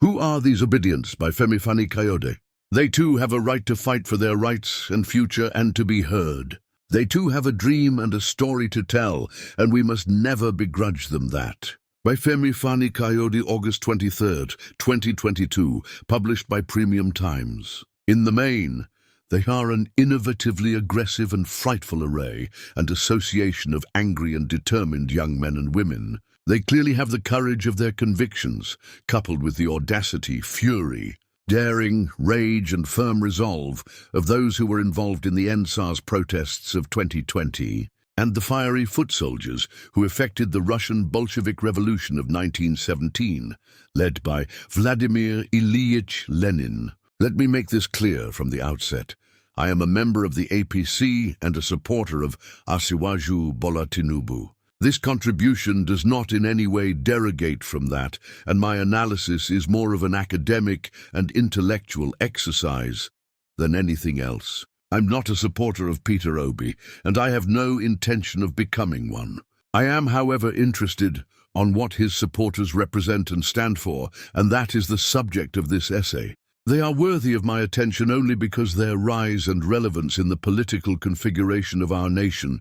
Who are these Obedients by Femi Fani-Kayode? They too have a right to fight for their rights and future and to be heard. They too have a dream and a story to tell, and we must never begrudge them that. By Femi Fani-Kayode, August 23rd, 2022, published by Premium Times. In the main, they are an innovatively aggressive and frightful array and association of angry and determined young men and women. They clearly have the courage of their convictions, coupled with the audacity, fury, daring, rage and firm resolve of those who were involved in the NSAS protests of 2020, and the fiery foot soldiers who effected the Russian Bolshevik Revolution of 1917, led by Vladimir Ilyich Lenin. Let me make this clear from the outset. I am a member of the APC and a supporter of Asiwaju Bola Tinubu. This contribution does not in any way derogate from that, and my analysis is more of an academic and intellectual exercise than anything else. I'm not a supporter of Peter Obi, and I have no intention of becoming one. I am, however, interested on what his supporters represent and stand for, and that is the subject of this essay. They are worthy of my attention only because their rise and relevance in the political configuration of our nation,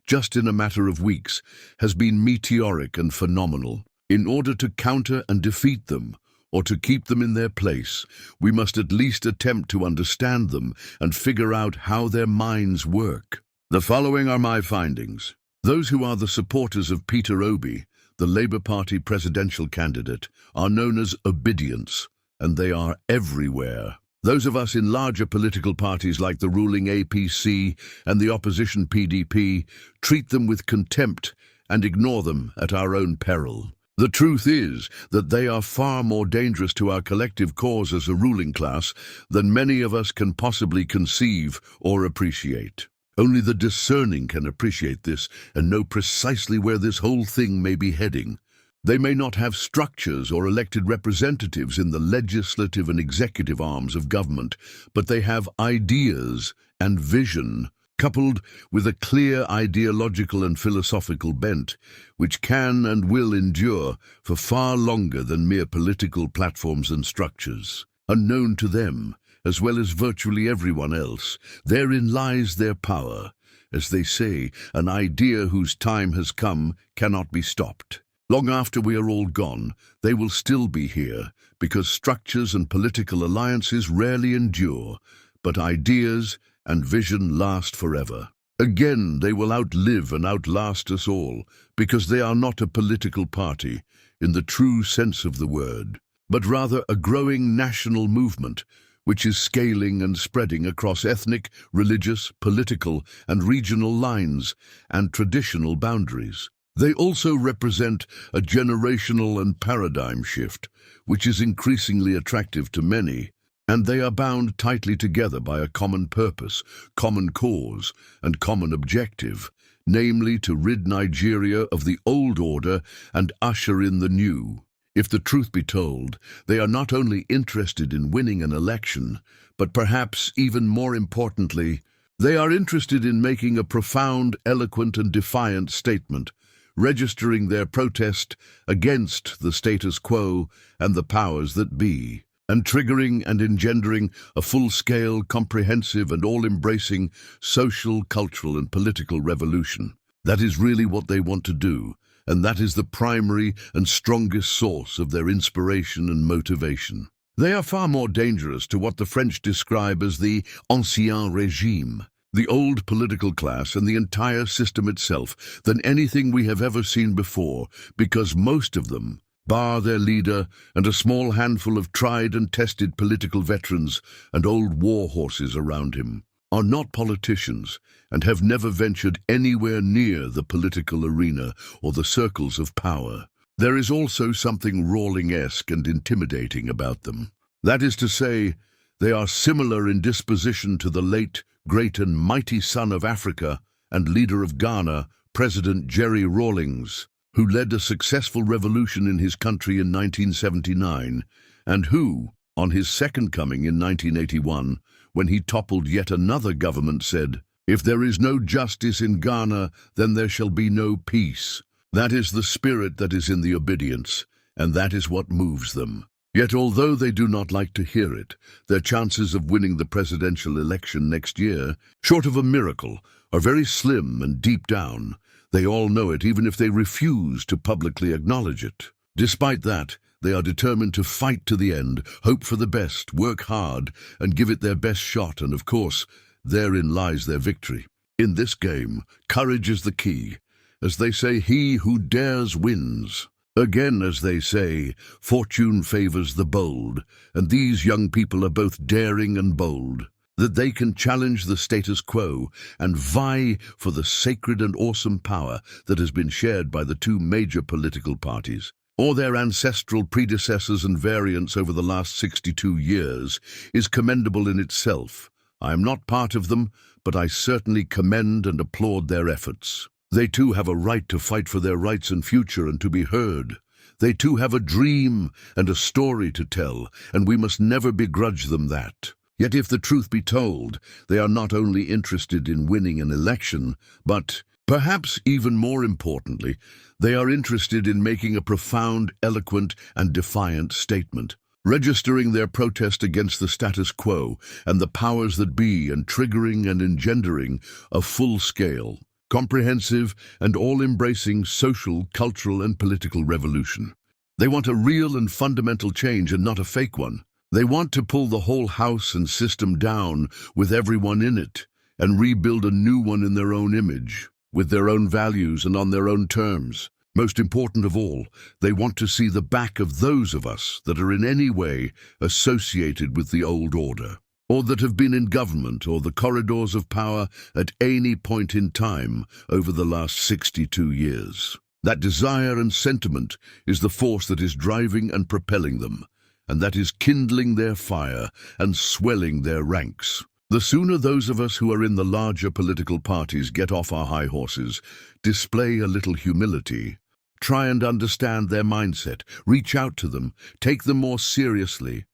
just in a matter of weeks, has been meteoric and phenomenal. In order to counter and defeat them, or to keep them in their place, we must at least attempt to understand them and figure out how their minds work. The following are my findings. Those who are the supporters of Peter Obi, the Labour Party presidential candidate, are known as Obedients, and they are everywhere. Those of us in larger political parties like the ruling APC and the opposition PDP treat them with contempt and ignore them at our own peril. The truth is that they are far more dangerous to our collective cause as a ruling class than many of us can possibly conceive or appreciate. Only the discerning can appreciate this and know precisely where this whole thing may be heading. They may not have structures or elected representatives in the legislative and executive arms of government, but they have ideas and vision, coupled with a clear ideological and philosophical bent, which can and will endure for far longer than mere political platforms and structures. Unknown to them, as well as virtually everyone else, therein lies their power. As they say, an idea whose time has come cannot be stopped. Long after we are all gone, they will still be here, because structures and political alliances rarely endure, but ideas and vision last forever. Again, they will outlive and outlast us all, because they are not a political party, in the true sense of the word, but rather a growing national movement, which is scaling and spreading across ethnic, religious, political, and regional lines and traditional boundaries. They also represent a generational and paradigm shift, which is increasingly attractive to many, and they are bound tightly together by a common purpose, common cause, and common objective, namely to rid Nigeria of the old order and usher in the new. If the truth be told, they are not only interested in winning an election, but perhaps even more importantly, they are interested in making a profound, eloquent, and defiant statement, registering their protest against the status quo and the powers that be, and triggering and engendering a full-scale, comprehensive and all-embracing social, cultural and political revolution. That is really what they want to do, and that is the primary and strongest source of their inspiration and motivation. They are far more dangerous to what the French describe as the ancien régime, the old political class and the entire system itself, than anything we have ever seen before, because most of them, bar their leader and a small handful of tried and tested political veterans and old war horses around him, are not politicians and have never ventured anywhere near the political arena or the circles of power. There is also something Rawling-esque and intimidating about them. That is to say, they are similar in disposition to the late, great and mighty son of Africa and leader of Ghana, President Jerry Rawlings, who led a successful revolution in his country in 1979, and who, on his second coming in 1981, when he toppled yet another government, said, "If there is no justice in Ghana, then there shall be no peace." That is the spirit that is in the Obedients, and that is what moves them. Yet although they do not like to hear it, their chances of winning the presidential election next year, short of a miracle, are very slim, and deep down, they all know it even if they refuse to publicly acknowledge it. Despite that, they are determined to fight to the end, hope for the best, work hard, and give it their best shot, and of course, therein lies their victory. In this game, courage is the key. As they say, he who dares wins. Again, as they say, fortune favors the bold, and these young people are both daring and bold, that they can challenge the status quo and vie for the sacred and awesome power that has been shared by the two major political parties, or their ancestral predecessors and variants over the last 62 years, is commendable in itself. I am not part of them, but I certainly commend and applaud their efforts. They too have a right to fight for their rights and future and to be heard. They too have a dream and a story to tell, and we must never begrudge them that. Yet if the truth be told, they are not only interested in winning an election, but, perhaps even more importantly, they are interested in making a profound, eloquent, and defiant statement, registering their protest against the status quo and the powers that be, and triggering and engendering a full-scale, comprehensive, and all-embracing social, cultural, and political revolution. They want a real and fundamental change and not a fake one. They want to pull the whole house and system down with everyone in it and rebuild a new one in their own image, with their own values and on their own terms. Most important of all, they want to see the back of those of us that are in any way associated with the old order, or that have been in government or the corridors of power at any point in time over the last 62 years. That desire and sentiment is the force that is driving and propelling them, and that is kindling their fire and swelling their ranks. The sooner those of us who are in the larger political parties get off our high horses, display a little humility, try and understand their mindset, reach out to them, take them more seriously,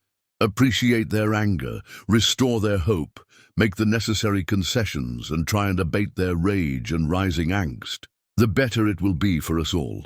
appreciate their anger, restore their hope, make the necessary concessions, and try and abate their rage and rising angst, the better it will be for us all.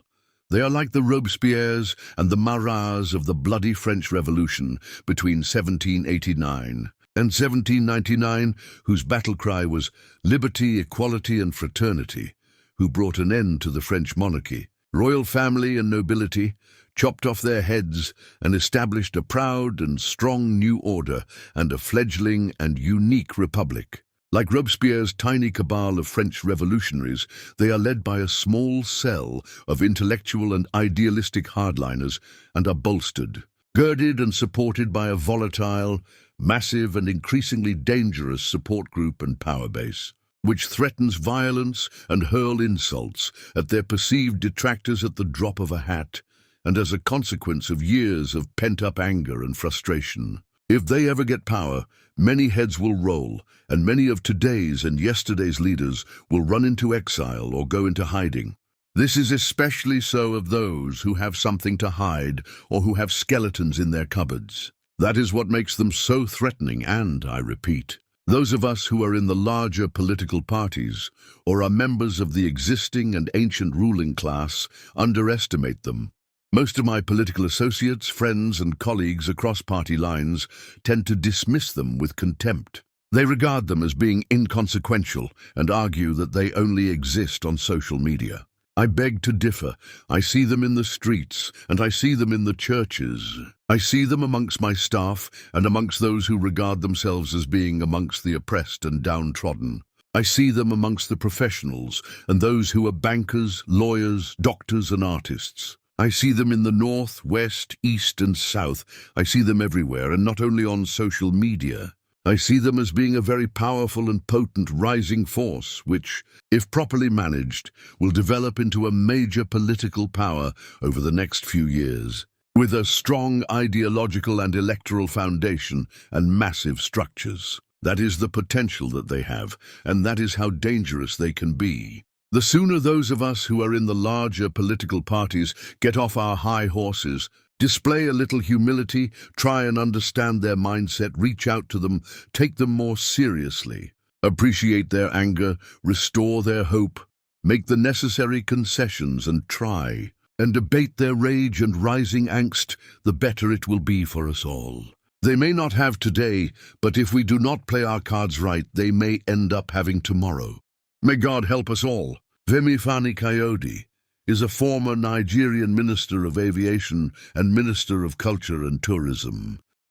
They are like the Robespierres and the Marats of the bloody French Revolution between 1789 and 1799, whose battle cry was liberty, equality, and fraternity, who brought an end to the French monarchy. Royal family and nobility chopped off their heads and established a proud and strong new order and a fledgling and unique republic. Like Robespierre's tiny cabal of French revolutionaries, they are led by a small cell of intellectual and idealistic hardliners and are bolstered, girded and supported by a volatile, massive and increasingly dangerous support group and power base, which threatens violence and hurl insults at their perceived detractors at the drop of a hat, and as a consequence of years of pent-up anger and frustration. If they ever get power, many heads will roll, and many of today's and yesterday's leaders will run into exile or go into hiding. This is especially so of those who have something to hide or who have skeletons in their cupboards. That is what makes them so threatening and, I repeat, those of us who are in the larger political parties or are members of the existing and ancient ruling class underestimate them. Most of my political associates, friends, and colleagues across party lines tend to dismiss them with contempt. They regard them as being inconsequential and argue that they only exist on social media. I beg to differ. I see them in the streets, and I see them in the churches. I see them amongst my staff and amongst those who regard themselves as being amongst the oppressed and downtrodden. I see them amongst the professionals and those who are bankers, lawyers, doctors, and artists. I see them in the north, west, east, and south. I see them everywhere, and not only on social media. I see them as being a very powerful and potent rising force, which, if properly managed, will develop into a major political power over the next few years, with a strong ideological and electoral foundation and massive structures. That is the potential that they have, and that is how dangerous they can be. The sooner those of us who are in the larger political parties get off our high horses, display a little humility, try and understand their mindset, reach out to them, take them more seriously, appreciate their anger, restore their hope, make the necessary concessions, and try and abate their rage and rising angst, the better it will be for us all. They may not have today, but if we do not play our cards right, they may end up having tomorrow. May God help us all. Femi Fani-Kayode is a former Nigerian Minister of Aviation and Minister of Culture and Tourism.